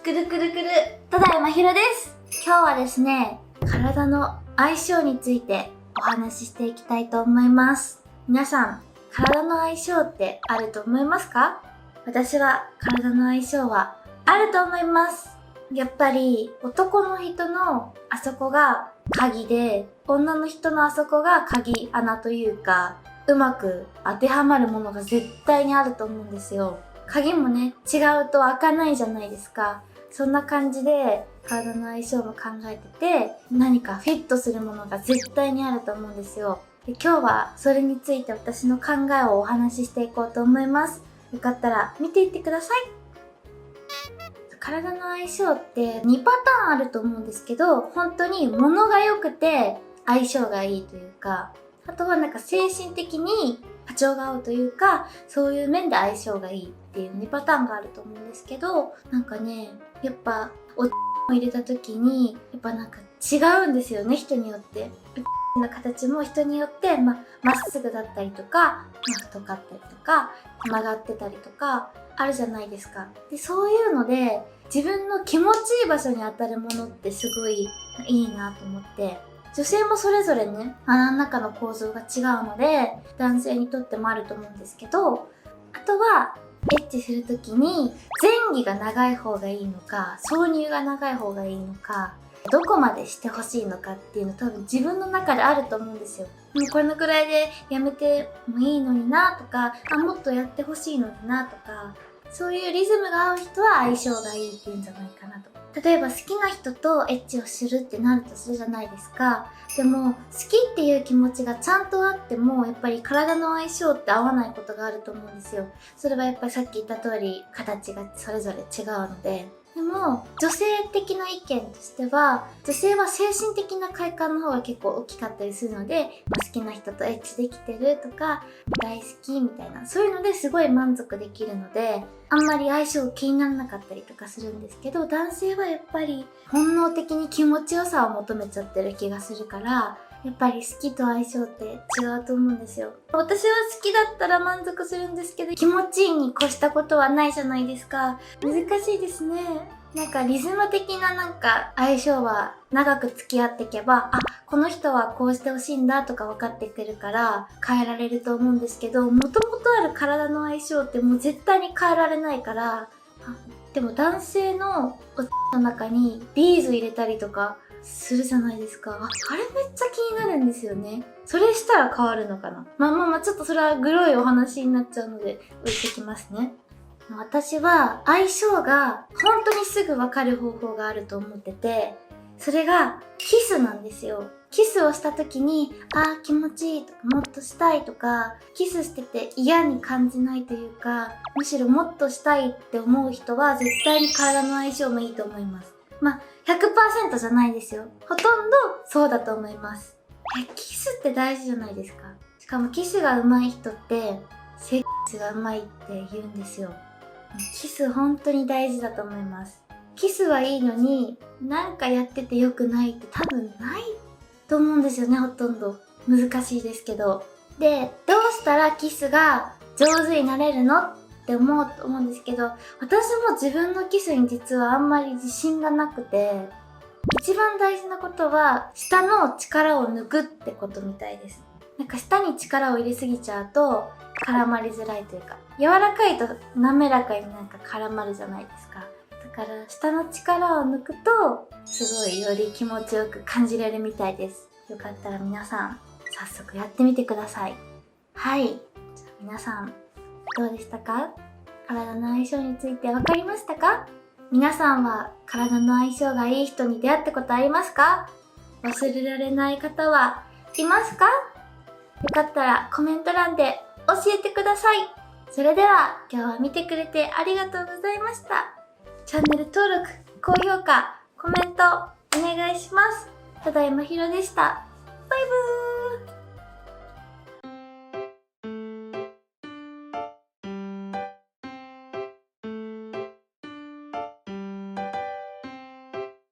くるくるくる、ただいまひろです。今日はですね、体の相性についてお話ししていきたいと思います。皆さん、体の相性ってあると思いますか？私は体の相性はあると思います。やっぱり男の人のあそこが鍵で、女の人のあそこが鍵穴というか、うまく当てはまるものが絶対にあると思うんですよ。鍵もね、違うと開かないじゃないですか。そんな感じで体の相性も考えてて、何かフィットするものが絶対にあると思うんですよ。で、今日はそれについて私の考えをお話ししていこうと思います。よかったら見ていってください。体の相性って2パターンあると思うんですけど、本当に物が良くて相性がいいというか、あとはなんか精神的に波長が合うというか、そういう面で相性がいいっていう2パターンがあると思うんですけど、なんかね、やっぱおを入れた時にやっぱなんか違うんですよね、人によって。の形も人によってまっすぐだったりとか、太かったりとか曲がってたりとかあるじゃないですか。で、そういうので自分の気持ちいい場所に当たるものってすごいいいなと思って、女性もそれぞれね、穴の中の構造が違うので男性にとってもあると思うんですけど、あとはエッチするときに前戯が長い方がいいのか、挿入が長い方がいいのか、どこまでしてほしいのかっていうの多分自分の中であると思うんですよ。もうこのくらいでやめてもいいのになとか、もっとやってほしいのになとか、そういうリズムが合う人は相性がいいっていうんじゃないかなと。例えば好きな人とエッチをするってなるとするじゃないですか。でも好きっていう気持ちがちゃんとあってもやっぱり体の相性って合わないことがあると思うんですよ。それはやっぱりさっき言った通り形がそれぞれ違うので。でも女性的な意見としては、女性は精神的な快感の方が結構大きかったりするので、好きな人とエッチできてるとか大好きみたいな、そういうのですごい満足できるので、あんまり相性気にならなかったりとかするんですけど、男性はやっぱり本能的に気持ちよさを求めちゃってる気がするから、やっぱり好きと相性って違うと思うんですよ。私は好きだったら満足するんですけど、気持ちいいに越したことはないじゃないですか。難しいですね。なんかリズム的ななんか相性は長く付き合っていけば、この人はこうしてほしいんだとか分かってくるから変えられると思うんですけど、もともとある体の相性ってもう絶対に変えられないから、でも男性のの中にビーズ入れたりとかするじゃないですか。あれめっちゃ気になるんですよね。それしたら変わるのかな。ちょっとそれはグロいお話になっちゃうので置いてきますね。私は相性が本当にすぐ分かる方法があると思ってて、それがキスなんですよ。キスをした時に気持ちいいとか、もっとしたいとか、キスしてて嫌に感じないというか、むしろもっとしたいって思う人は絶対に体の相性もいいと思います。100% じゃないですよ。ほとんどそうだと思います。キスって大事じゃないですか。しかもキスが上手い人ってセックスが上手いって言うんですよ。キス本当に大事だと思います。キスはいいのになんかやってて良くないって多分ないと思うんですよね、ほとんど。難しいですけど。で、どうしたらキスが上手になれるのって思うと思うんですけど、私も自分のキスに実はあんまり自信がなくて、一番大事なことは舌の力を抜くってことみたいです。なんか舌に力を入れすぎちゃうと絡まりづらいというか、柔らかいと滑らかになんか絡まるじゃないですか。だから舌の力を抜くとすごいより気持ちよく感じれるみたいです。よかったら皆さん早速やってみてください。はい、じゃあ皆さんどうでしたか？体の相性について分かりましたか？皆さんは体の相性がいい人に出会ったことありますか？忘れられない方はいますか？よかったらコメント欄で教えてください。それでは今日は見てくれてありがとうございました。チャンネル登録、高評価、コメントお願いします。ただいまひろでした。バイブーイ。